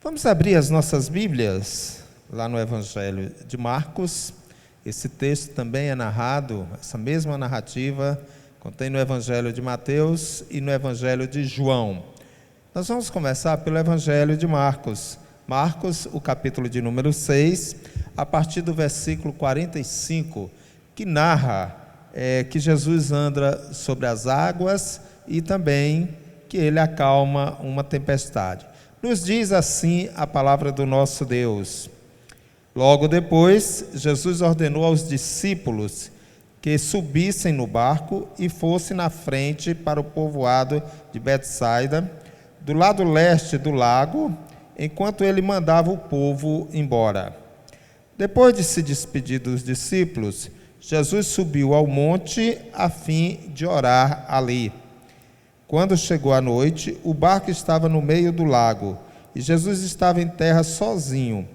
Vamos abrir as nossas Bíblias lá no Evangelho de Marcos. Esse texto também é narrado, essa mesma narrativa contém no Evangelho de Mateus e no Evangelho de João. Nós vamos começar pelo Evangelho de Marcos. Marcos, o capítulo de número 6, a partir do versículo 45, que narra que Jesus anda sobre as águas e também que ele acalma uma tempestade. Nos diz assim a palavra do nosso Deus. Logo depois, Jesus ordenou aos discípulos que subissem no barco e fossem na frente para o povoado de Betsaida, do lado leste do lago, enquanto ele mandava o povo embora. Depois de se despedir dos discípulos, Jesus subiu ao monte a fim de orar ali. Quando chegou a noite, o barco estava no meio do lago e Jesus estava em terra sozinho.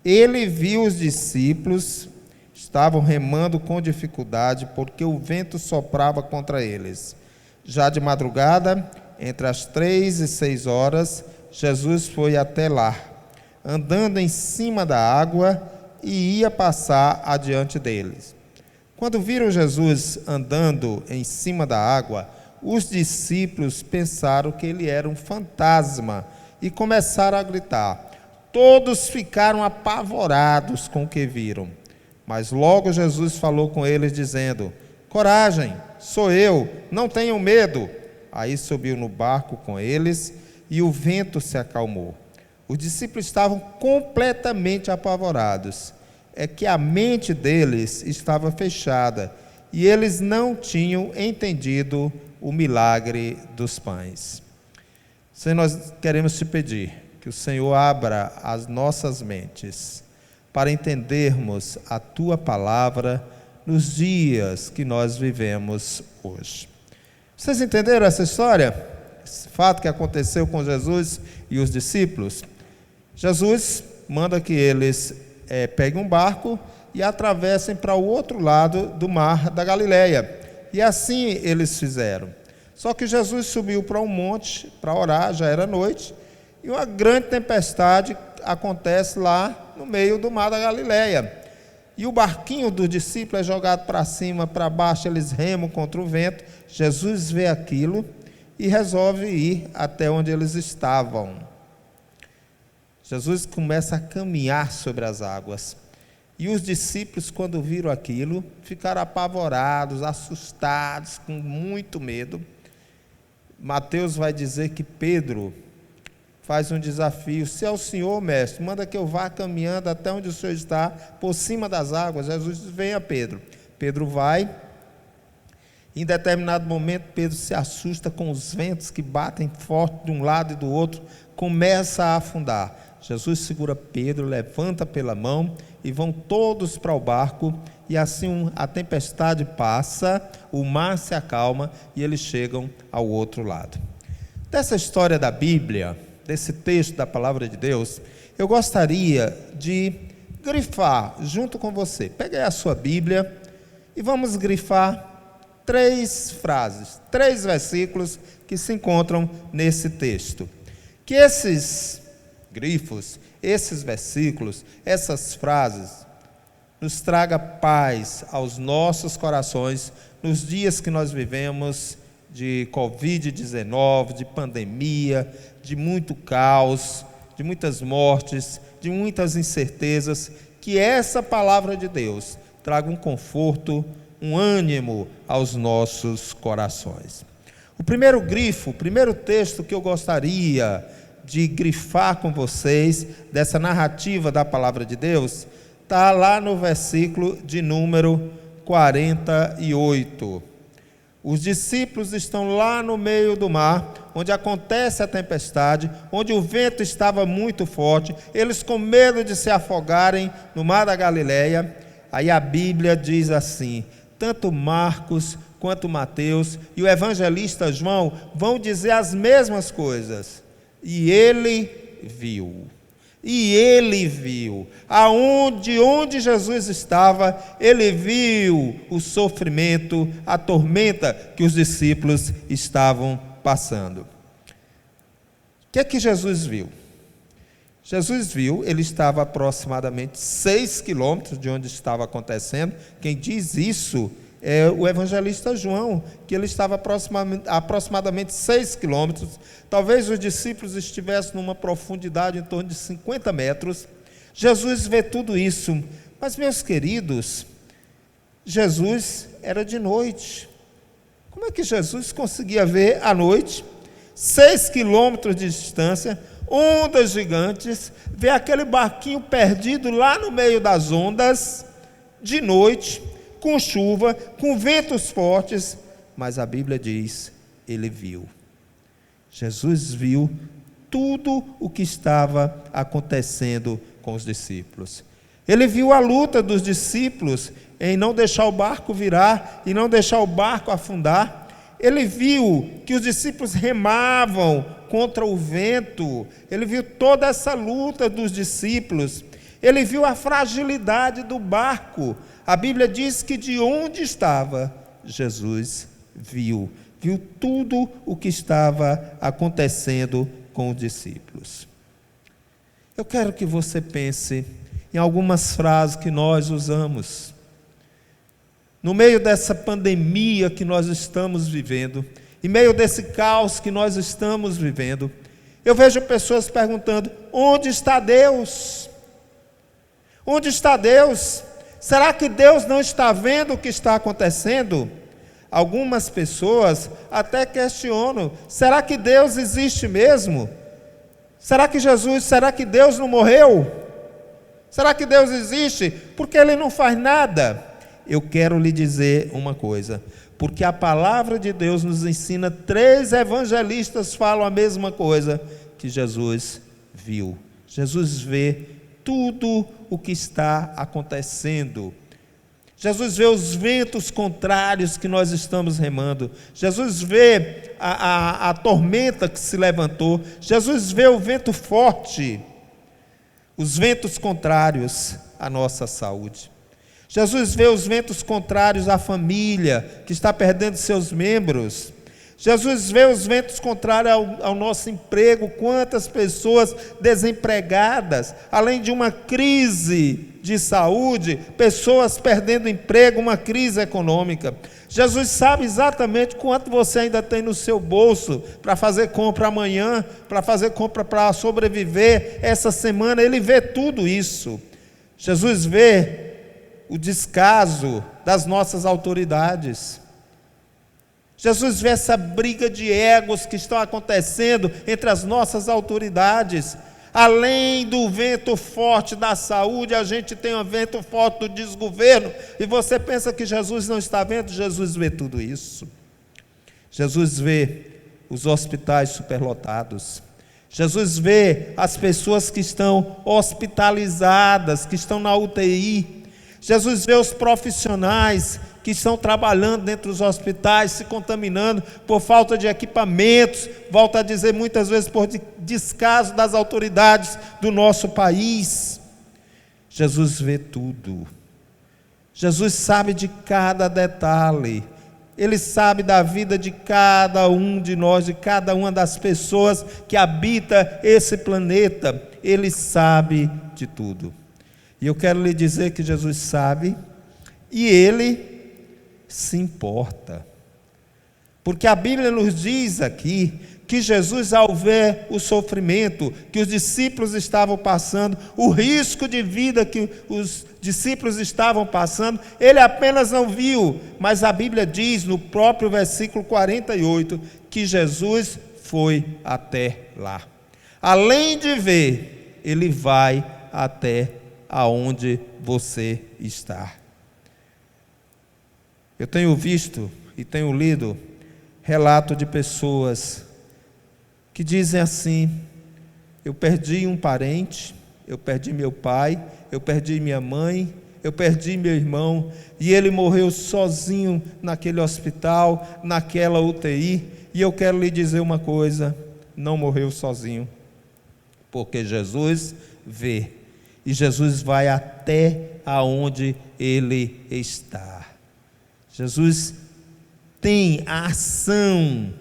Ele viu os discípulos, estavam remando com dificuldade porque o vento soprava contra eles. Já de madrugada, entre as 3 e 6 horas, Jesus foi até lá, andando em cima da água e ia passar adiante deles. Quando viram Jesus andando em cima da água, os discípulos pensaram que ele era um fantasma e começaram a gritar. Todos ficaram apavorados com o que viram. Mas logo Jesus falou com eles, dizendo: coragem, sou eu, não tenham medo. Aí subiu no barco com eles e o vento se acalmou. Os discípulos estavam completamente apavorados. É que a mente deles estava fechada e eles não tinham entendido o milagre dos pães. Senhor, nós queremos te pedir que o Senhor abra as nossas mentes para entendermos a tua palavra nos dias que nós vivemos hoje. Vocês entenderam essa história? Esse fato que aconteceu com Jesus e os discípulos? Jesus manda que eles peguem um barco e atravessem para o outro lado do mar da Galileia. E assim eles fizeram. Só que Jesus subiu para um monte para orar, já era noite, e uma grande tempestade acontece lá no meio do mar da Galileia. E o barquinho dos discípulos é jogado para cima, para baixo, eles remam contra o vento. Jesus vê aquilo e resolve ir até onde eles estavam. Jesus começa a caminhar sobre as águas. E os discípulos, quando viram aquilo, ficaram apavorados, assustados, com muito medo. Mateus vai dizer que Pedro faz um desafio: se é o Senhor, mestre, manda que eu vá caminhando até onde o Senhor está, por cima das águas. Jesus diz: venha, Pedro. Pedro vai. Em determinado momento, Pedro se assusta com os ventos que batem forte de um lado e do outro, começa a afundar. Jesus segura Pedro, levanta pela mão e vão todos para o barco, e assim a tempestade passa, o mar se acalma e eles chegam ao outro lado. Dessa história da Bíblia, desse texto da Palavra de Deus, eu gostaria de grifar junto com você. Pegue a sua Bíblia e vamos grifar 3 frases, 3 versículos que se encontram nesse texto. Que esses grifos, esses versículos, essas frases, nos traga paz aos nossos corações nos dias que nós vivemos de Covid-19, de pandemia, de muito caos, de muitas mortes, de muitas incertezas. Que essa palavra de Deus traga um conforto, um ânimo aos nossos corações. O primeiro grifo, o primeiro texto que eu gostaria de grifar com vocês, dessa narrativa da palavra de Deus, está lá no versículo de número 48. Os discípulos estão lá no meio do mar, onde acontece a tempestade, onde o vento estava muito forte, eles com medo de se afogarem no mar da Galileia. Aí a Bíblia diz assim: tanto Marcos quanto Mateus e o evangelista João vão dizer as mesmas coisas. E ele viu. Onde Jesus estava, ele viu o sofrimento, a tormenta que os discípulos estavam passando. O que é que Jesus viu? Jesus viu, ele estava a aproximadamente 6 quilômetros de onde estava acontecendo. Quem diz isso é o evangelista João, que ele estava aproximadamente 6 quilômetros. Talvez os discípulos estivessem numa profundidade em torno de 50 metros. Jesus vê tudo isso. Mas, meus queridos, Jesus era de noite. Como é que Jesus conseguia ver à noite, 6 quilômetros de distância, ondas gigantes, ver aquele barquinho perdido lá no meio das ondas, de noite, com chuva, com ventos fortes? Mas a Bíblia diz, ele viu. Jesus viu tudo o que estava acontecendo com os discípulos. Ele viu a luta dos discípulos em não deixar o barco virar e não deixar o barco afundar. Ele viu que os discípulos remavam contra o vento. Ele viu toda essa luta dos discípulos. Ele viu a fragilidade do barco. A Bíblia diz que de onde estava, Jesus viu tudo o que estava acontecendo com os discípulos. Eu quero que você pense em algumas frases que nós usamos. No meio dessa pandemia que nós estamos vivendo, em meio desse caos que nós estamos vivendo, eu vejo pessoas perguntando: onde está Deus? Onde está Deus? Será que Deus não está vendo o que está acontecendo? Algumas pessoas até questionam: será que Deus existe mesmo? Será que Deus não morreu? Será que Deus existe? Porque Ele não faz nada. Eu quero lhe dizer uma coisa, porque a palavra de Deus nos ensina, 3 evangelistas falam a mesma coisa, que Jesus viu. Jesus vê tudo o que está acontecendo. Jesus vê os ventos contrários que nós estamos remando. Jesus vê a tormenta que se levantou. Jesus vê o vento forte, os ventos contrários à nossa saúde. Jesus vê os ventos contrários à família que está perdendo seus membros. Jesus vê os ventos contrários ao nosso emprego, quantas pessoas desempregadas, além de uma crise de saúde, pessoas perdendo emprego, uma crise econômica. Jesus sabe exatamente quanto você ainda tem no seu bolso para fazer compra amanhã, para fazer compra para sobreviver essa semana. Ele vê tudo isso. Jesus vê o descaso das nossas autoridades. Jesus vê essa briga de egos que estão acontecendo entre as nossas autoridades. Além do vento forte da saúde, a gente tem um vento forte do desgoverno. E você pensa que Jesus não está vendo? Jesus vê tudo isso. Jesus vê os hospitais superlotados. Jesus vê as pessoas que estão hospitalizadas, que estão na UTI. Jesus vê os profissionais que estão trabalhando dentro dos hospitais, se contaminando por falta de equipamentos, volto a dizer muitas vezes por descaso das autoridades do nosso país. Jesus vê tudo. Jesus sabe de cada detalhe. Ele sabe da vida de cada um de nós, de cada uma das pessoas que habita esse planeta. Ele sabe de tudo. E eu quero lhe dizer que Jesus sabe e Ele se importa. Porque a Bíblia nos diz aqui que Jesus, ao ver o sofrimento que os discípulos estavam passando, o risco de vida que os discípulos estavam passando, Ele apenas não viu, mas a Bíblia diz no próprio versículo 48, que Jesus foi até lá. Além de ver, Ele vai até aonde você está. Eu tenho visto e tenho lido relato de pessoas que dizem assim: eu perdi um parente, eu perdi meu pai, eu perdi minha mãe, eu perdi meu irmão, e ele morreu sozinho naquele hospital, naquela UTI, e eu quero lhe dizer uma coisa: não morreu sozinho, porque Jesus vê, e Jesus vai até aonde ele está. Jesus tem a ação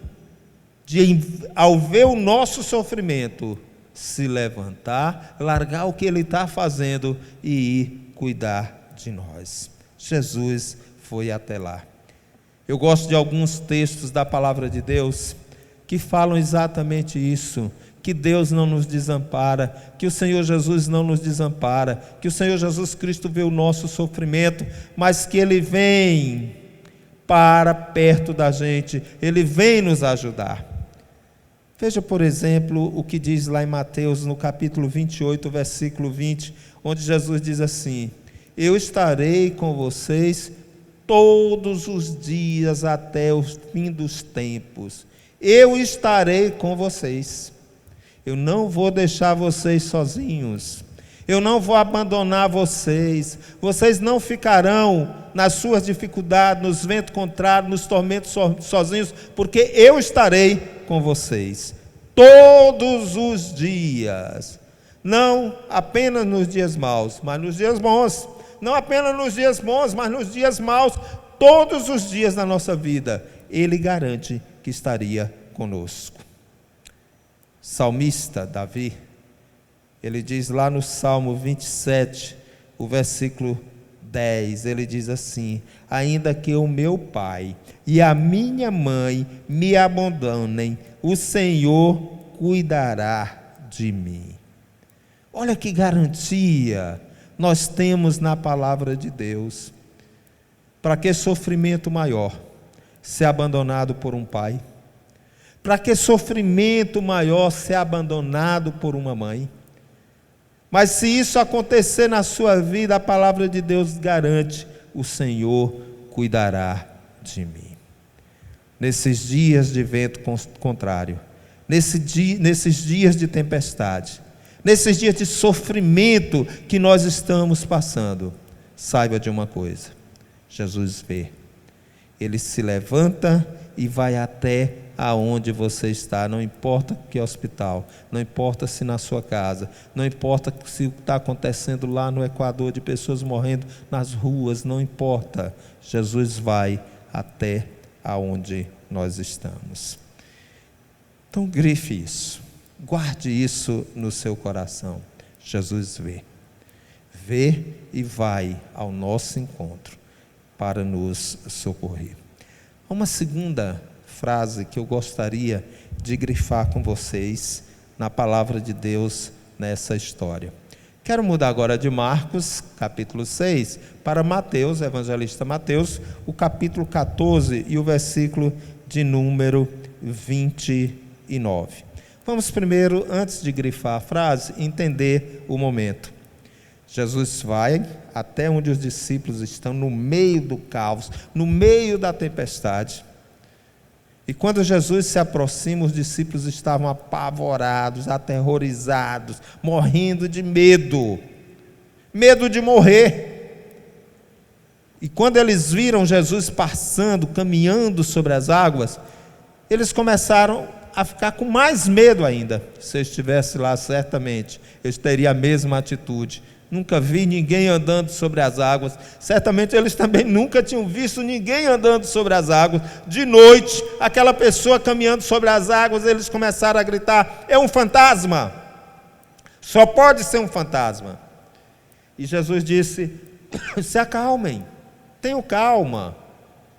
de, ao ver o nosso sofrimento, se levantar, largar o que ele está fazendo e ir cuidar de nós. Jesus foi até lá. Eu gosto de alguns textos da palavra de Deus que falam exatamente isso, que Deus não nos desampara, que o Senhor Jesus não nos desampara, que o Senhor Jesus Cristo vê o nosso sofrimento, mas que Ele vem para perto da gente, Ele vem nos ajudar. Veja, por exemplo, o que diz lá em Mateus, no capítulo 28, versículo 20, onde Jesus diz assim: eu estarei com vocês todos os dias até o fim dos tempos. Eu estarei com vocês. Eu não vou deixar vocês sozinhos. Eu não vou abandonar vocês. Vocês não ficarão nas suas dificuldades, nos ventos contrários, nos tormentos sozinhos, porque eu estarei com vocês todos os dias. Não apenas nos dias maus, mas nos dias bons. Não apenas nos dias bons, mas nos dias maus. Todos os dias da nossa vida, Ele garante que estaria conosco. Salmista Davi, ele diz lá no Salmo 27, o versículo 10, ele diz assim: ainda que o meu pai e a minha mãe me abandonem, o Senhor cuidará de mim. Olha que garantia nós temos na palavra de Deus. Para que sofrimento maior ser abandonado por um pai? Para que sofrimento maior ser abandonado por uma mãe? Mas se isso acontecer na sua vida, a palavra de Deus garante: o Senhor cuidará de mim. Nesses dias de vento contrário, nesses dias de tempestade, nesses dias de sofrimento que nós estamos passando, saiba de uma coisa: Jesus vê. Ele se levanta e vai até aonde você está, não importa que hospital, não importa se na sua casa, não importa se está acontecendo lá no Equador, de pessoas morrendo nas ruas, não importa, Jesus vai até aonde nós estamos. Então grife isso, guarde isso no seu coração. Jesus vê e vai ao nosso encontro para nos socorrer. Uma segunda frase que eu gostaria de grifar com vocês na palavra de Deus nessa história. Quero mudar agora de Marcos, capítulo 6, para Mateus, evangelista Mateus, o capítulo 14 e o versículo de número 29. Vamos primeiro, antes de grifar a frase, entender o momento. Jesus vai até onde os discípulos estão, no meio do caos, no meio da tempestade. E quando Jesus se aproxima, os discípulos estavam apavorados, aterrorizados, morrendo de medo de morrer. E quando eles viram Jesus passando, caminhando sobre as águas, eles começaram a ficar com mais medo ainda. Se eu estivesse lá, certamente eu teria a mesma atitude. Nunca vi ninguém andando sobre as águas. Certamente eles também nunca tinham visto ninguém andando sobre as águas. De noite, aquela pessoa caminhando sobre as águas, eles começaram a gritar: é um fantasma, só pode ser um fantasma. E Jesus disse: se acalmem, tenham calma,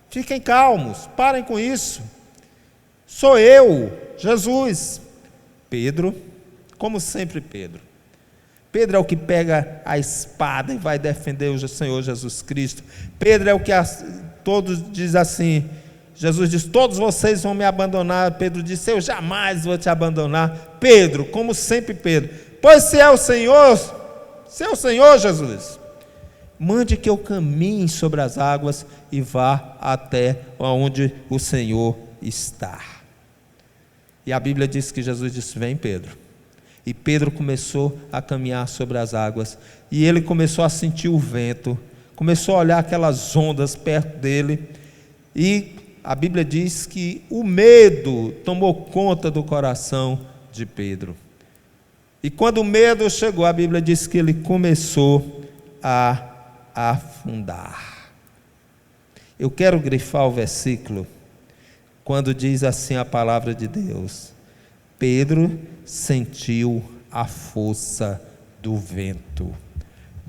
fiquem calmos, parem com isso. Sou eu, Jesus. Pedro, como sempre Pedro é o que pega a espada e vai defender o Senhor Jesus Cristo. Pedro é o que todos dizem assim. Jesus diz: todos vocês vão me abandonar. Pedro disse: eu jamais vou te abandonar. Pedro, como sempre Pedro: pois se é o Senhor Jesus, mande que eu caminhe sobre as águas e vá até onde o Senhor está. E a Bíblia diz que Jesus disse: vem, Pedro. E Pedro começou a caminhar sobre as águas, e ele começou a sentir o vento, começou a olhar aquelas ondas perto dele, e a Bíblia diz que o medo tomou conta do coração de Pedro. E quando o medo chegou, a Bíblia diz que ele começou a afundar. Eu quero grifar o versículo, quando diz assim a palavra de Deus: Pedro sentiu a força do vento.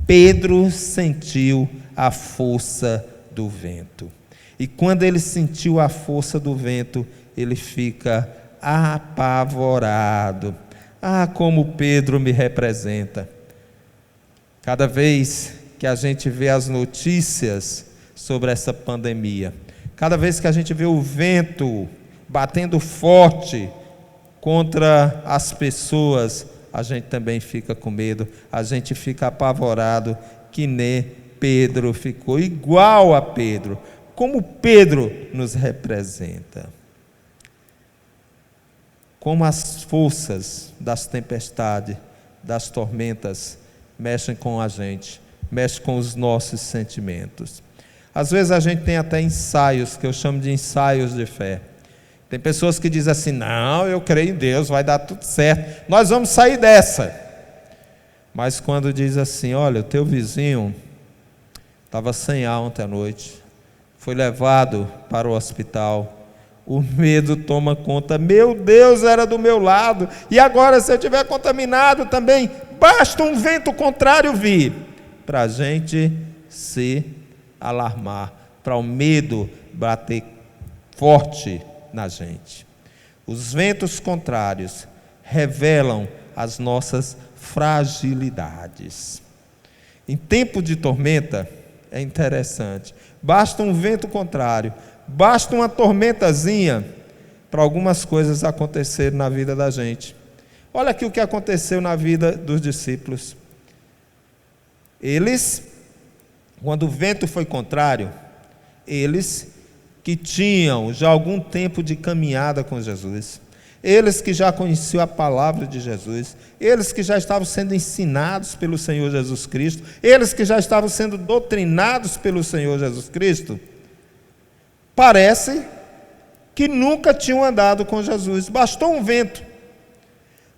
Pedro sentiu a força do vento. E quando ele sentiu a força do vento, ele fica apavorado. Ah, como Pedro me representa. Cada vez que a gente vê as notícias sobre essa pandemia, cada vez que a gente vê o vento batendo forte contra as pessoas, a gente também fica com medo, a gente fica apavorado, que nem Pedro ficou, igual a Pedro. Como Pedro nos representa. Como as forças das tempestades, das tormentas, mexem com a gente, mexem com os nossos sentimentos. Às vezes a gente tem até ensaios, que eu chamo de ensaios de fé. Tem pessoas que dizem assim, não, eu creio em Deus, vai dar tudo certo, nós vamos sair dessa. Mas quando diz assim, olha, o teu vizinho estava sem ar ontem à noite, foi levado para o hospital, o medo toma conta, meu Deus, era do meu lado, e agora se eu estiver contaminado também, basta um vento contrário vir, para a gente se alarmar, para o medo bater forte na gente. Os ventos contrários revelam as nossas fragilidades. Em tempo de tormenta, é interessante, basta um vento contrário, basta uma tormentazinha para algumas coisas acontecerem na vida da gente. Olha aqui o que aconteceu na vida dos discípulos. Eles, quando o vento foi contrário, eles que tinham já algum tempo de caminhada com Jesus, eles que já conheciam a palavra de Jesus, eles que já estavam sendo ensinados pelo Senhor Jesus Cristo, eles que já estavam sendo doutrinados pelo Senhor Jesus Cristo, parece que nunca tinham andado com Jesus. Bastou um vento.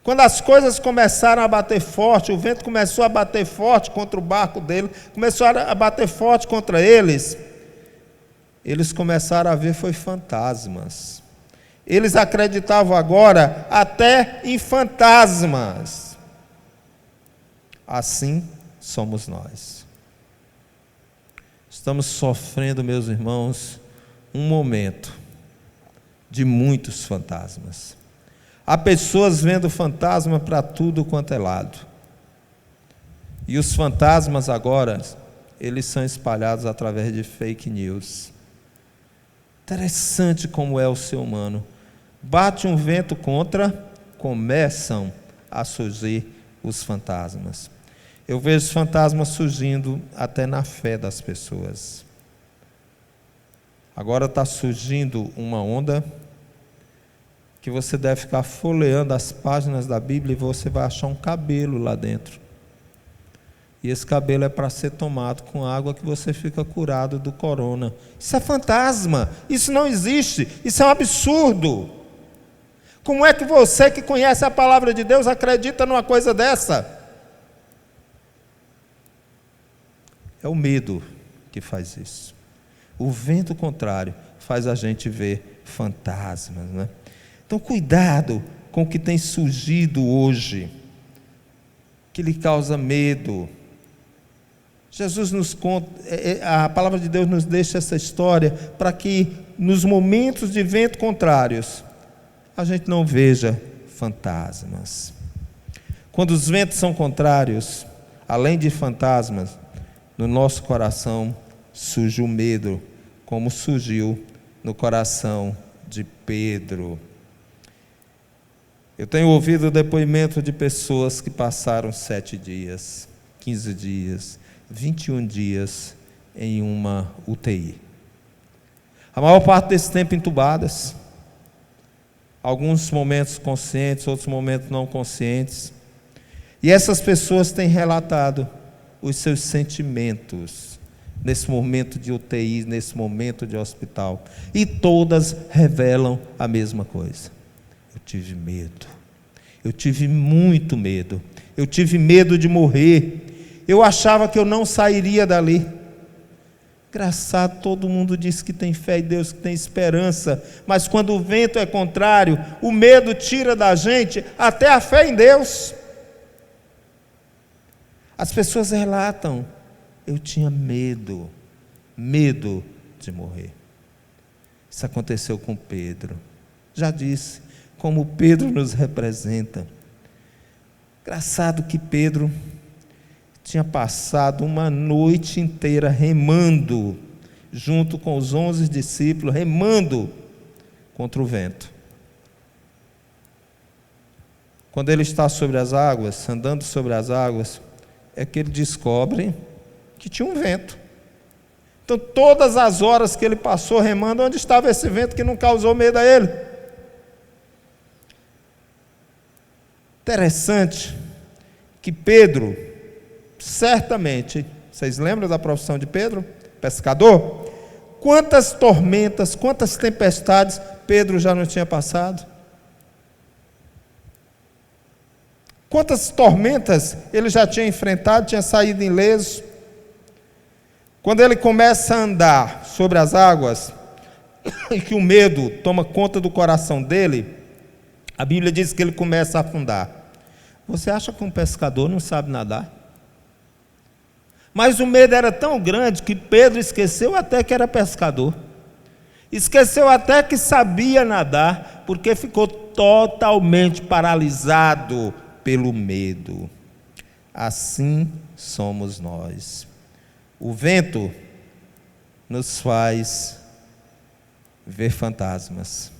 Quando as coisas começaram a bater forte, o vento começou a bater forte contra o barco dele, começou a bater forte contra eles, eles começaram a ver foi fantasmas. Eles acreditavam agora até em fantasmas. Assim somos nós. Estamos sofrendo, meus irmãos, um momento de muitos fantasmas. Há pessoas vendo fantasma para tudo quanto é lado. E os fantasmas agora, eles são espalhados através de fake news. Interessante como é o ser humano. Bate um vento contra, começam a surgir os fantasmas. Eu vejo fantasmas surgindo até na fé das pessoas. Agora está surgindo uma onda que você deve ficar folheando as páginas da Bíblia e você vai achar um cabelo lá dentro. E esse cabelo é para ser tomado com água que você fica curado do corona. Isso é fantasma, isso não existe, isso é um absurdo. Como é que você que conhece a palavra de Deus acredita numa coisa dessa? É o medo que faz isso. O vento contrário faz a gente ver fantasmas, né? Então cuidado com o que tem surgido hoje, que lhe causa medo. Jesus nos conta, a palavra de Deus nos deixa essa história para que nos momentos de vento contrários a gente não veja fantasmas. Quando os ventos são contrários, além de fantasmas, no nosso coração surge o medo, como surgiu no coração de Pedro. Eu tenho ouvido o depoimento de pessoas que passaram 7 dias, 15 dias, 21 dias em uma UTI. A maior parte desse tempo entubadas, alguns momentos conscientes, outros momentos não conscientes. E essas pessoas têm relatado os seus sentimentos nesse momento de UTI, nesse momento de hospital. E todas revelam a mesma coisa. Eu tive medo. Eu tive muito medo. Eu tive medo de morrer. Eu achava que eu não sairia dali. Engraçado, todo mundo diz que tem fé em Deus, que tem esperança, mas quando o vento é contrário, o medo tira da gente até a fé em Deus. As pessoas relatam: eu tinha medo de morrer. Isso aconteceu com Pedro. Já disse como Pedro nos representa. Engraçado que Pedro tinha passado uma noite inteira remando, junto com os 11 discípulos, remando contra o vento. Quando ele está sobre as águas, andando sobre as águas, é que ele descobre que tinha um vento. Então, todas as horas que ele passou remando, onde estava esse vento que não causou medo a ele? Interessante que Pedro, certamente, vocês lembram da profissão de Pedro? Pescador? Quantas tormentas, quantas tempestades Pedro já não tinha passado? Quantas tormentas ele já tinha enfrentado, tinha saído ileso? Quando ele começa a andar sobre as águas, e que o medo toma conta do coração dele, a Bíblia diz que ele começa a afundar. Você acha que um pescador não sabe nadar? Mas o medo era tão grande que Pedro esqueceu até que era pescador. Esqueceu até que sabia nadar, porque ficou totalmente paralisado pelo medo. Assim somos nós. O vento nos faz ver fantasmas,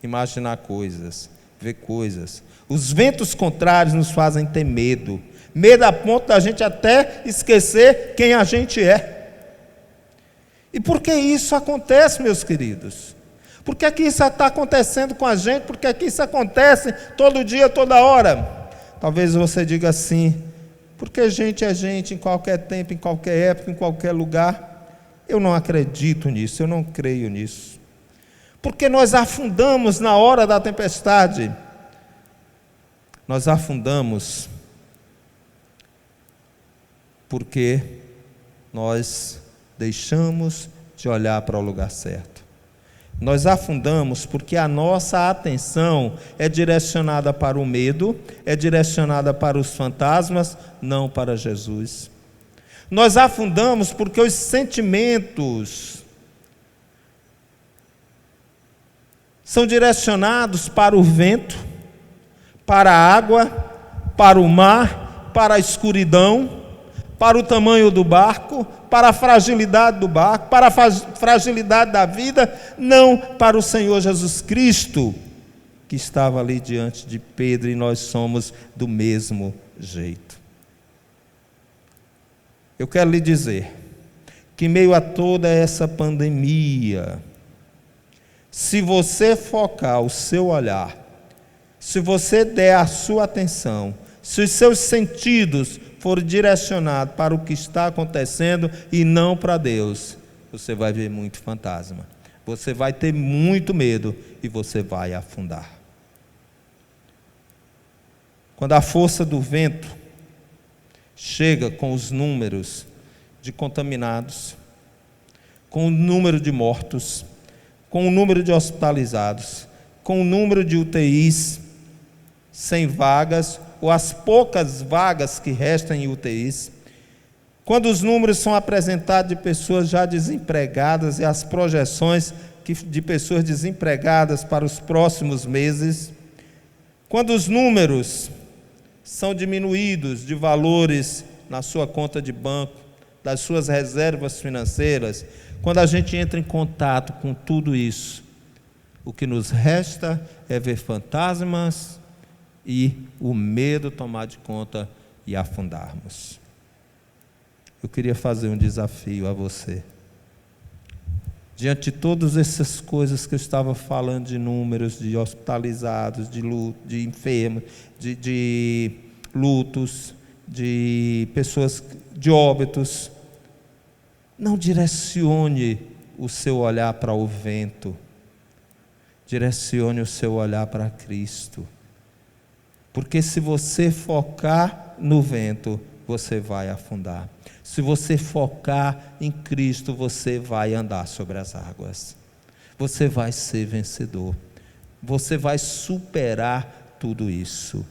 imaginar coisas, ver coisas. Os ventos contrários nos fazem ter medo. Medo a ponto da gente até esquecer quem a gente é. E por que isso acontece, meus queridos? Por que isso está acontecendo com a gente? Por que isso acontece todo dia, toda hora? Talvez você diga assim: porque gente é gente em qualquer tempo, em qualquer época, em qualquer lugar. Eu não acredito nisso, eu não creio nisso. Porque nós afundamos na hora da tempestade. Nós afundamos porque nós deixamos de olhar para o lugar certo. Nós afundamos porque a nossa atenção é direcionada para o medo, é direcionada para os fantasmas, não para Jesus. Nós afundamos porque os sentimentos são direcionados para o vento, para a água, para o mar, para a escuridão, para o tamanho do barco, para a fragilidade do barco, para a fragilidade da vida, não para o Senhor Jesus Cristo, que estava ali diante de Pedro, e nós somos do mesmo jeito. Eu quero lhe dizer que, em meio a toda essa pandemia, se você focar o seu olhar, se você der a sua atenção, se os seus sentidos forem direcionados para o que está acontecendo e não para Deus, você vai ver muito fantasma, você vai ter muito medo e você vai afundar. Quando a força do vento chega com os números de contaminados, com o número de mortos, com o número de hospitalizados, com o número de UTIs sem vagas, ou as poucas vagas que restam em UTIs, quando os números são apresentados de pessoas já desempregadas e as projeções de pessoas desempregadas para os próximos meses, quando os números são diminuídos de valores na sua conta de banco, das suas reservas financeiras, quando a gente entra em contato com tudo isso, o que nos resta é ver fantasmas e o medo tomar de conta e afundarmos. Eu queria fazer um desafio a você. Diante de todas essas coisas que eu estava falando, de números, de hospitalizados, de luto, de enfermos, de lutos, de pessoas, de óbitos, não direcione o seu olhar para o vento, direcione o seu olhar para Cristo. Porque se você focar no vento, você vai afundar. Se você focar em Cristo, você vai andar sobre as águas. Você vai ser vencedor. Você vai superar tudo isso.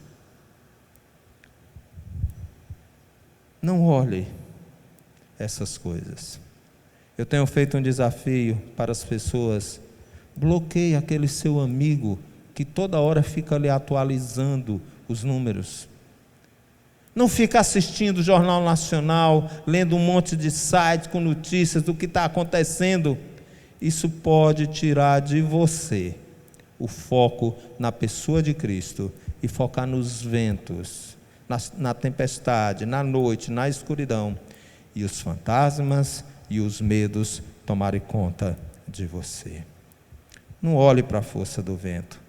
Não olhe essas coisas. Eu tenho feito um desafio para as pessoas: bloqueie aquele seu amigo que toda hora fica ali atualizando os números. Não fica assistindo o Jornal Nacional, lendo um monte de sites com notícias do que está acontecendo. Isso pode tirar de você o foco na pessoa de Cristo e focar nos ventos, na tempestade, na noite, na escuridão, e os fantasmas e os medos tomarem conta de você. Não olhe para a força do vento,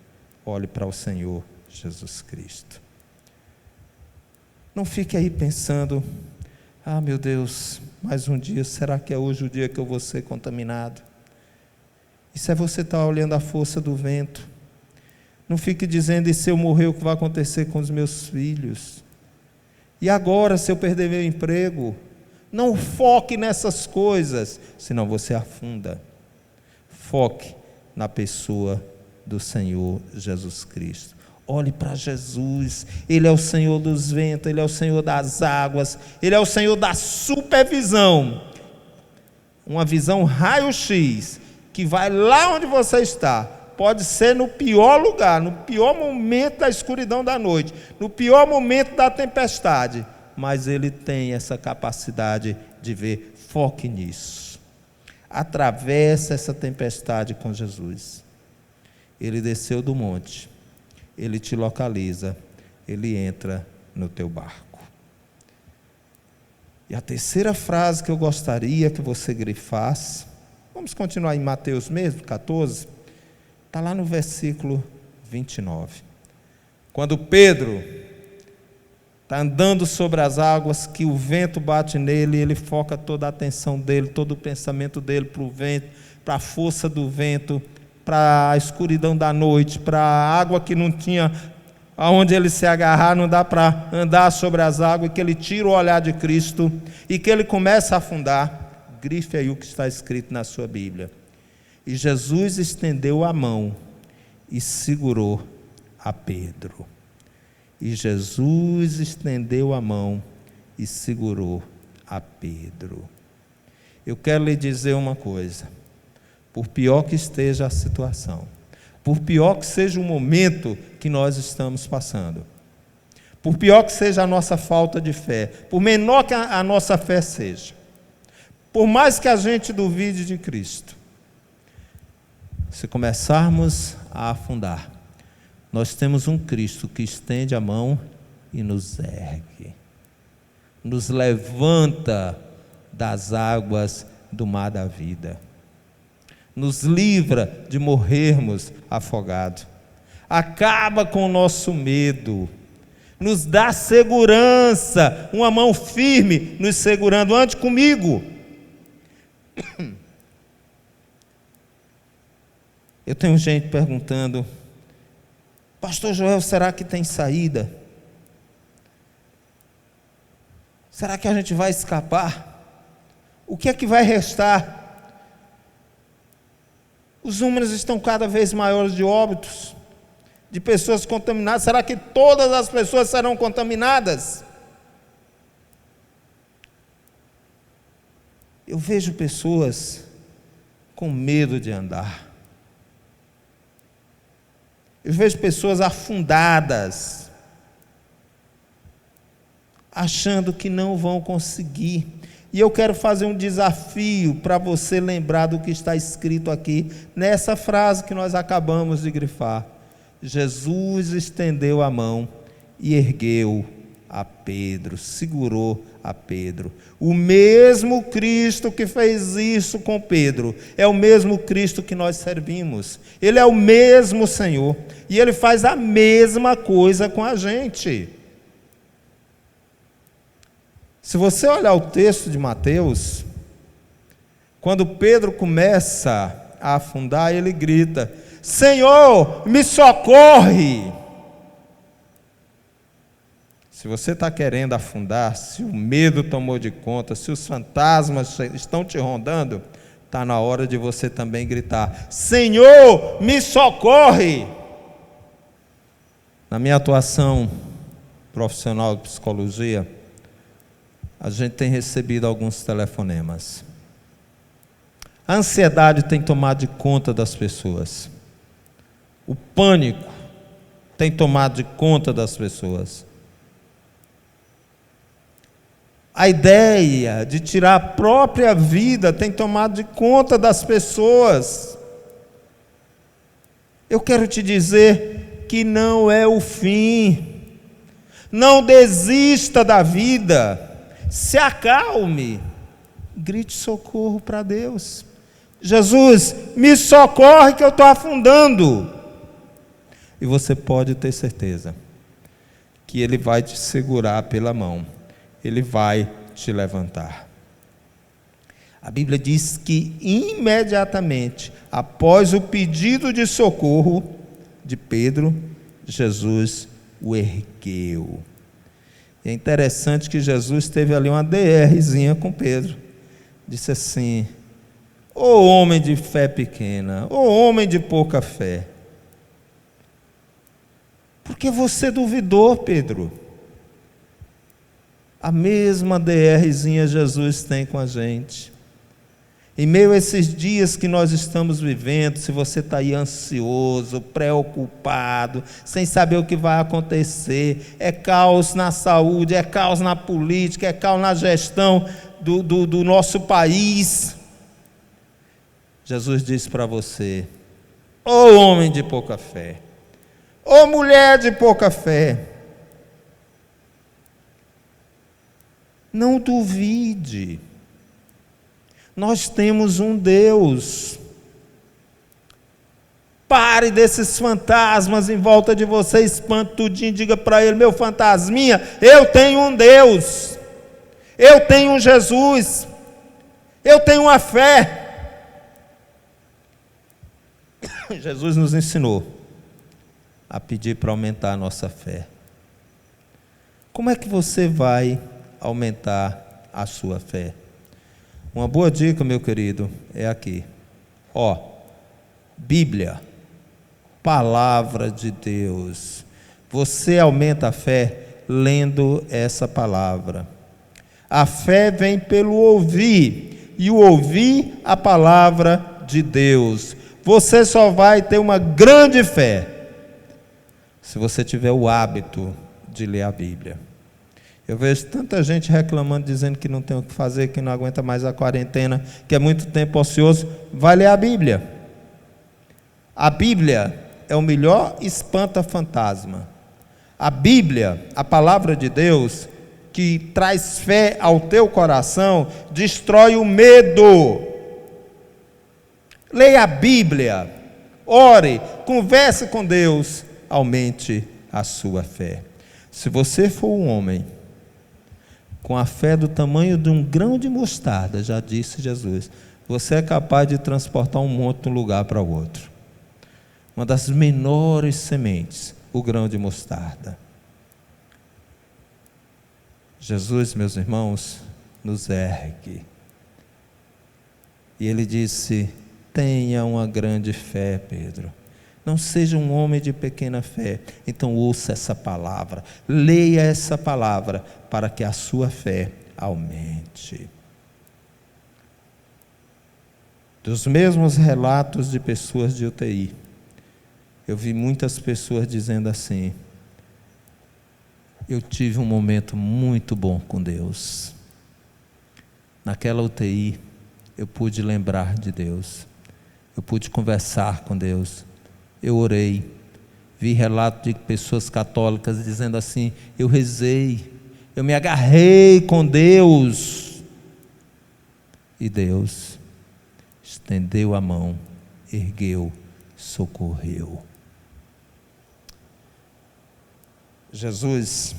olhe para o Senhor Jesus Cristo. Não fique aí pensando: ah, meu Deus, mais um dia, será que é hoje o dia que eu vou ser contaminado? Isso é você estar olhando a força do vento. Não fique dizendo: e se eu morrer, o que vai acontecer com os meus filhos? E agora, se eu perder meu emprego? Não foque nessas coisas, senão você afunda. Foque na pessoa do Senhor Jesus Cristo. Olhe para Jesus. Ele é o Senhor dos ventos, Ele é o Senhor das águas, Ele é o Senhor da supervisão. Uma visão raio-x, que vai lá onde você está. Pode ser no pior lugar, no pior momento da escuridão da noite, no pior momento da tempestade, mas Ele tem essa capacidade de ver. Foque nisso. Atravesse essa tempestade com Jesus. Ele desceu do monte, Ele te localiza, Ele entra no teu barco. E a terceira frase que eu gostaria que você grifasse, vamos continuar em Mateus mesmo, 14, está lá no versículo 29. Quando Pedro está andando sobre as águas, que o vento bate nele, ele foca toda a atenção dele, todo o pensamento dele para o vento, para a força do vento, para a escuridão da noite, para a água que não tinha aonde ele se agarrar, não dá para andar sobre as águas, e que ele tira o olhar de Cristo e que ele começa a afundar. Grife aí o que está escrito na sua Bíblia. E Jesus estendeu a mão e segurou a Pedro. E Jesus estendeu a mão e segurou a Pedro. Eu quero lhe dizer uma coisa: por pior que esteja a situação, por pior que seja o momento que nós estamos passando, por pior que seja a nossa falta de fé, por menor que a nossa fé seja, por mais que a gente duvide de Cristo, se começarmos a afundar, nós temos um Cristo que estende a mão e nos ergue, nos levanta das águas do mar da vida, nos livra de morrermos afogados, acaba com o nosso medo, nos dá segurança, uma mão firme nos segurando. Ande comigo. Eu tenho gente perguntando: Pastor Joel, será que tem saída? Será que a gente vai escapar? O que é que vai restar? Os números estão cada vez maiores de óbitos, de pessoas contaminadas. Será que todas as pessoas serão contaminadas? Eu vejo pessoas com medo de andar. Eu vejo pessoas afundadas, achando que não vão conseguir. E eu quero fazer um desafio para você lembrar do que está escrito aqui, nessa frase que nós acabamos de grifar. Jesus estendeu a mão e ergueu a Pedro, segurou a Pedro. O mesmo Cristo que fez isso com Pedro é o mesmo Cristo que nós servimos. Ele é o mesmo Senhor e Ele faz a mesma coisa com a gente. Se você olhar o texto de Mateus, quando Pedro começa a afundar, ele grita: Senhor, me socorre! Se você está querendo afundar, se o medo tomou de conta, se os fantasmas estão te rondando, está na hora de você também gritar: Senhor, me socorre! Na minha atuação profissional de psicologia, a gente tem recebido alguns telefonemas. A ansiedade tem tomado de conta das pessoas. O pânico tem tomado de conta das pessoas. A ideia de tirar a própria vida tem tomado de conta das pessoas. Eu quero te dizer que não é o fim. Não desista da vida. Se acalme. Grite socorro para Deus. Jesus, me socorre que eu estou afundando. E você pode ter certeza que Ele vai te segurar pela mão. Ele vai te levantar. A Bíblia diz que imediatamente após o pedido de socorro de Pedro, Jesus o ergueu. E é interessante que Jesus teve ali uma DRzinha com Pedro. Disse assim: ô homem de fé pequena, ô homem de pouca fé, por que você duvidou, Pedro? A mesma DRzinha Jesus tem com a gente. Em meio a esses dias que nós estamos vivendo, se você está aí ansioso, preocupado, sem saber o que vai acontecer, é caos na saúde, é caos na política, é caos na gestão do nosso país. Jesus disse para você: ô homem de pouca fé, ô mulher de pouca fé, não duvide. Nós temos um Deus. Pare desses fantasmas em volta de você, espante tudinho, diga para ele: meu fantasminha, eu tenho um Deus, eu tenho um Jesus, eu tenho uma fé. Jesus nos ensinou a pedir para aumentar a nossa fé. Como é que você vai aumentar a sua fé? Uma boa dica, meu querido, é aqui. Bíblia, palavra de Deus. Você aumenta a fé lendo essa palavra. A fé vem pelo ouvir, e o ouvir a palavra de Deus. Você só vai ter uma grande fé se você tiver o hábito de ler a Bíblia. Eu vejo tanta gente reclamando, dizendo que não tem o que fazer, que não aguenta mais a quarentena, que é muito tempo ocioso. Vai ler a Bíblia. A Bíblia é o melhor espanta-fantasma. A Bíblia, a palavra de Deus, que traz fé ao teu coração, destrói o medo. Leia a Bíblia, ore, converse com Deus, aumente a sua fé. Se você for um homem com a fé do tamanho de um grão de mostarda, já disse Jesus, você é capaz de transportar um monte de um lugar para o outro. Uma das menores sementes, o grão de mostarda. Jesus, meus irmãos, nos ergue. E Ele disse: tenha uma grande fé, Pedro. Não seja um homem de pequena fé. Então ouça essa palavra, leia essa palavra, para que a sua fé aumente. Dos mesmos relatos de pessoas de UTI, eu vi muitas pessoas dizendo assim: eu tive um momento muito bom com Deus. Naquela UTI, eu pude lembrar de Deus, eu pude conversar com Deus, eu orei. Vi relato de pessoas católicas dizendo assim: eu rezei, eu me agarrei com Deus, e Deus estendeu a mão, ergueu, socorreu. Jesus,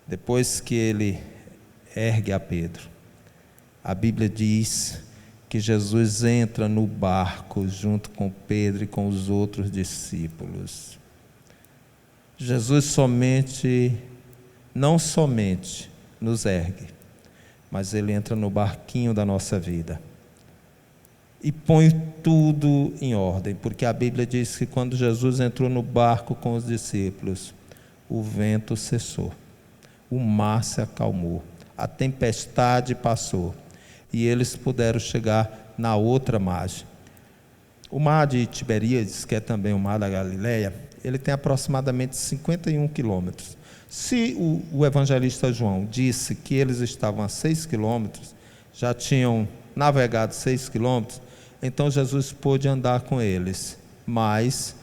depois que Ele ergue a Pedro, a Bíblia diz que Jesus entra no barco junto com Pedro e com os outros discípulos. Jesus não somente nos ergue, mas Ele entra no barquinho da nossa vida e põe tudo em ordem, porque a Bíblia diz que quando Jesus entrou no barco com os discípulos, o vento cessou, o mar se acalmou, a tempestade passou, e eles puderam chegar na outra margem. O mar de Tiberíades, que é também o mar da Galileia, ele tem aproximadamente 51 quilômetros. Se o evangelista João disse que eles estavam a 6 quilômetros, já tinham navegado 6 quilômetros, então Jesus pôde andar com eles mais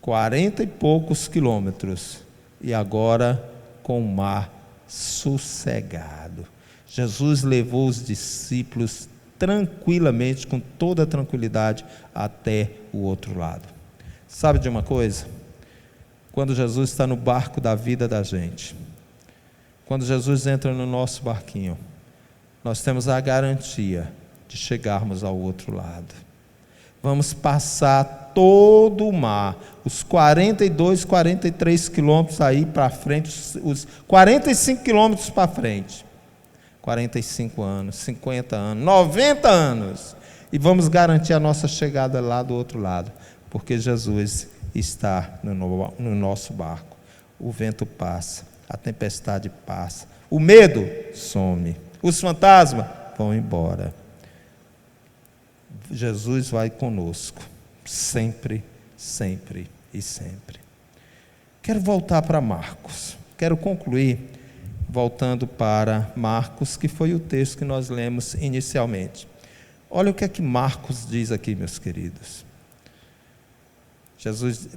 40 e poucos quilômetros, e agora com o mar sossegado. Jesus levou os discípulos tranquilamente, com toda a tranquilidade, até o outro lado. Sabe de uma coisa? Quando Jesus está no barco da vida da gente, quando Jesus entra no nosso barquinho, nós temos a garantia de chegarmos ao outro lado. Vamos passar todo o mar, os 42, 43 quilômetros aí para frente, os 45 quilômetros para frente. 45 anos, 50 anos, 90 anos. E vamos garantir a nossa chegada lá do outro lado, porque Jesus está no nosso barco. O vento passa, a tempestade passa, o medo some, os fantasmas vão embora. Jesus vai conosco, sempre, sempre e sempre. Quero voltar para Marcos, quero concluir voltando para Marcos, que foi o texto que nós lemos inicialmente. Olha o que é que Marcos diz aqui, meus queridos.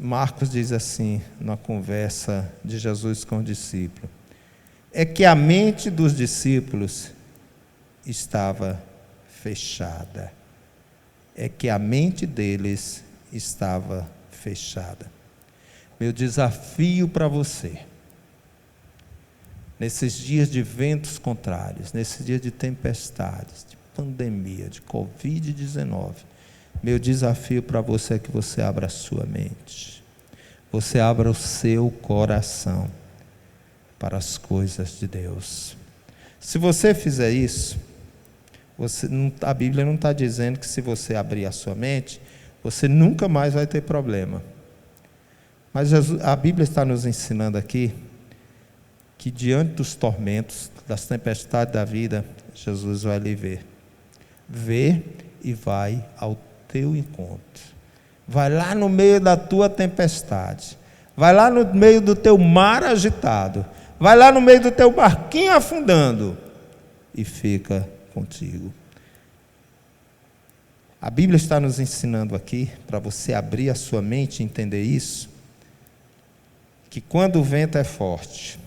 Marcos diz assim, na conversa de Jesus com o discípulo: é que a mente dos discípulos estava fechada. É que a mente deles estava fechada. Meu desafio para você, nesses dias de ventos contrários, nesses dias de tempestades, de pandemia, de Covid-19, meu desafio para você é que você abra a sua mente, você abra o seu coração para as coisas de Deus. Se você fizer isso, a Bíblia não está dizendo que se você abrir a sua mente, você nunca mais vai ter problema. Mas a Bíblia está nos ensinando aqui que diante dos tormentos, das tempestades da vida, Jesus vai lhe ver. Vê e vai ao teu encontro. Vai lá no meio da tua tempestade. Vai lá no meio do teu mar agitado. Vai lá no meio do teu barquinho afundando. E fica contigo. A Bíblia está nos ensinando aqui, para você abrir a sua mente e entender isso, que quando o vento é forte,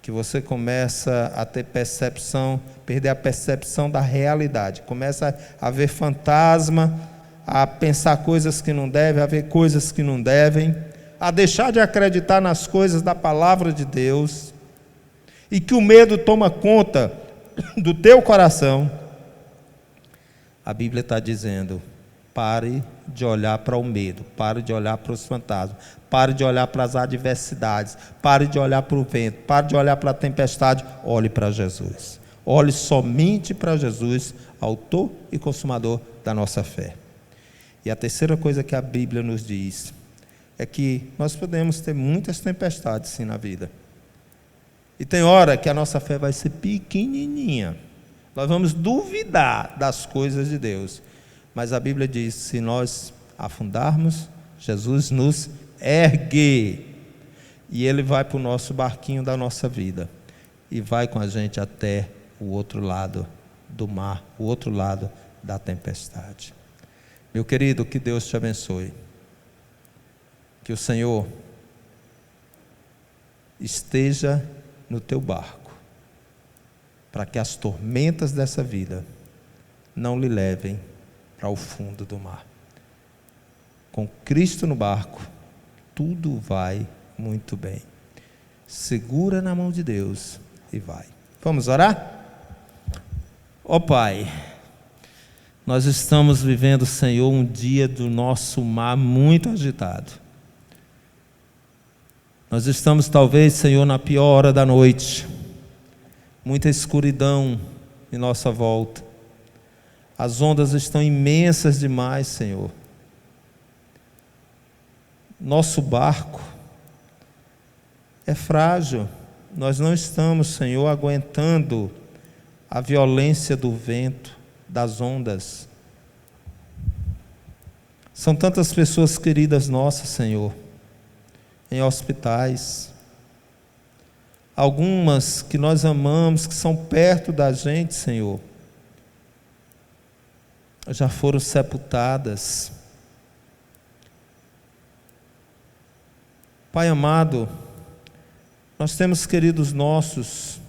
que você começa a ter percepção, perder a percepção da realidade, começa a ver fantasma, a pensar coisas que não devem, a ver coisas que não devem, a deixar de acreditar nas coisas da palavra de Deus, e que o medo toma conta do teu coração. A Bíblia está dizendo: pare de olhar para o medo, pare de olhar para os fantasmas, pare de olhar para as adversidades, pare de olhar para o vento, pare de olhar para a tempestade, olhe para Jesus. Olhe somente para Jesus, autor e consumador da nossa fé. E a terceira coisa que a Bíblia nos diz é que nós podemos ter muitas tempestades sim na vida. E tem hora que a nossa fé vai ser pequenininha. Nós vamos duvidar das coisas de Deus. Mas a Bíblia diz: se nós afundarmos, Jesus nos ergue. E Ele vai para o nosso barquinho da nossa vida. E vai com a gente até o outro lado do mar, o outro lado da tempestade. Meu querido, que Deus te abençoe. Que o Senhor esteja no teu barco, para que as tormentas dessa vida não lhe levem para o fundo do mar. Com Cristo no barco, tudo vai muito bem. Segura na mão de Deus e vai. Vamos orar? Ó Pai, nós estamos vivendo, Senhor, um dia do nosso mar muito agitado. Nós estamos talvez, Senhor, na pior hora da noite. Muita escuridão em nossa volta. As ondas estão imensas demais, Senhor. Nosso barco é frágil, nós não estamos, Senhor, aguentando a violência do vento, das ondas. São tantas pessoas queridas nossas, Senhor, em hospitais. Algumas que nós amamos, que são perto da gente, Senhor, já foram sepultadas. Pai amado, nós temos queridos nossos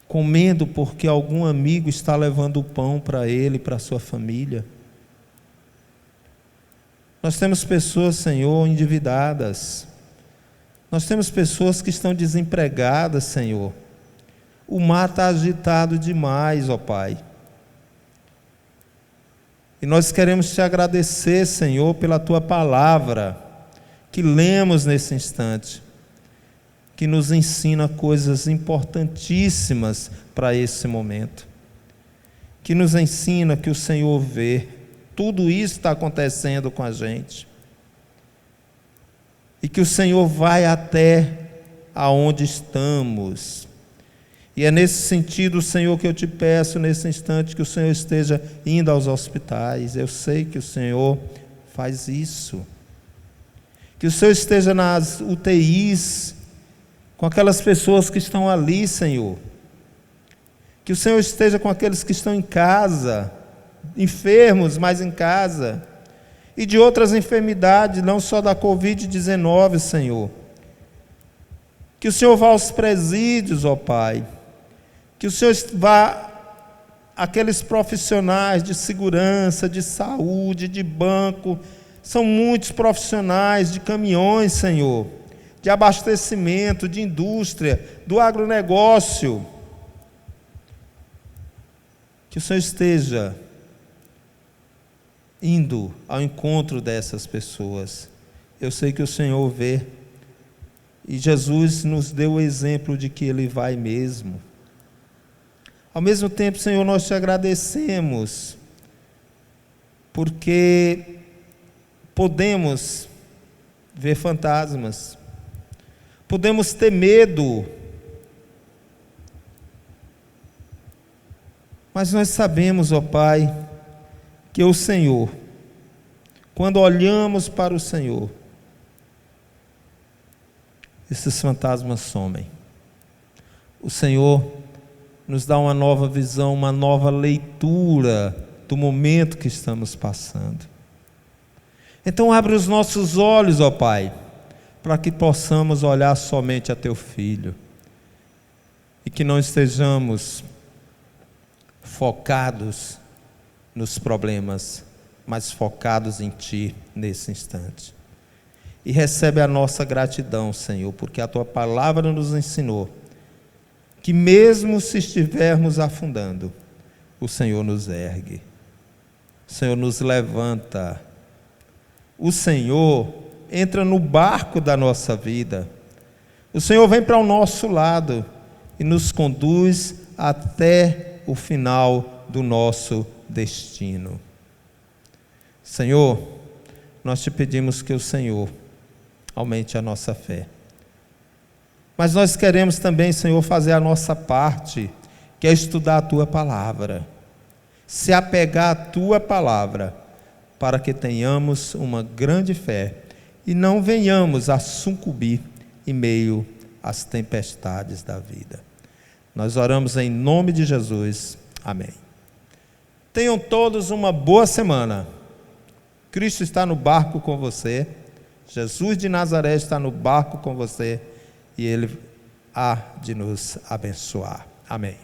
comendo porque algum amigo está levando o pão para ele e para a sua família. Nós temos pessoas, Senhor, endividadas. Nós temos pessoas que estão desempregadas, Senhor. O mar está agitado demais, ó Pai. E nós queremos te agradecer, Senhor, pela tua palavra que lemos nesse instante, que nos ensina coisas importantíssimas para esse momento, que nos ensina que o Senhor vê, tudo isso está acontecendo com a gente, e que o Senhor vai até aonde estamos. E é nesse sentido, Senhor, que eu te peço nesse instante que o Senhor esteja indo aos hospitais. Eu sei que o Senhor faz isso. Que o Senhor esteja nas UTIs, com aquelas pessoas que estão ali, Senhor. Que o Senhor esteja com aqueles que estão em casa, enfermos, mas em casa. E de outras enfermidades, não só da Covid-19, Senhor. Que o Senhor vá aos presídios, ó Pai. Que o Senhor vá àqueles profissionais de segurança, de saúde, de banco. São muitos profissionais de caminhões, Senhor, de abastecimento, de indústria, do agronegócio. Que o Senhor esteja indo ao encontro dessas pessoas. Eu sei que o Senhor vê, e Jesus nos deu o exemplo de que Ele vai mesmo. Ao mesmo tempo, Senhor, nós te agradecemos, porque podemos ver fantasmas, podemos ter medo, mas nós sabemos, ó Pai, que o Senhor, quando olhamos para o Senhor, esses fantasmas somem. O Senhor nos dá uma nova visão, uma nova leitura do momento que estamos passando. Então abre os nossos olhos, ó Pai, para que possamos olhar somente a Teu Filho, e que não estejamos focados nos problemas, mas focados em Ti nesse instante. E recebe a nossa gratidão, Senhor, porque a Tua palavra nos ensinou que mesmo se estivermos afundando, o Senhor nos ergue, o Senhor nos levanta, o Senhor entra no barco da nossa vida, o Senhor vem para o nosso lado e nos conduz até o final do nosso destino. Senhor, nós te pedimos que o Senhor aumente a nossa fé. Mas nós queremos também, Senhor, fazer a nossa parte, que é estudar a Tua palavra, se apegar à Tua palavra, para que tenhamos uma grande fé e não venhamos a sucumbir em meio às tempestades da vida. Nós oramos em nome de Jesus. Amém. Tenham todos uma boa semana. Cristo está no barco com você. Jesus de Nazaré está no barco com você. E Ele há de nos abençoar. Amém.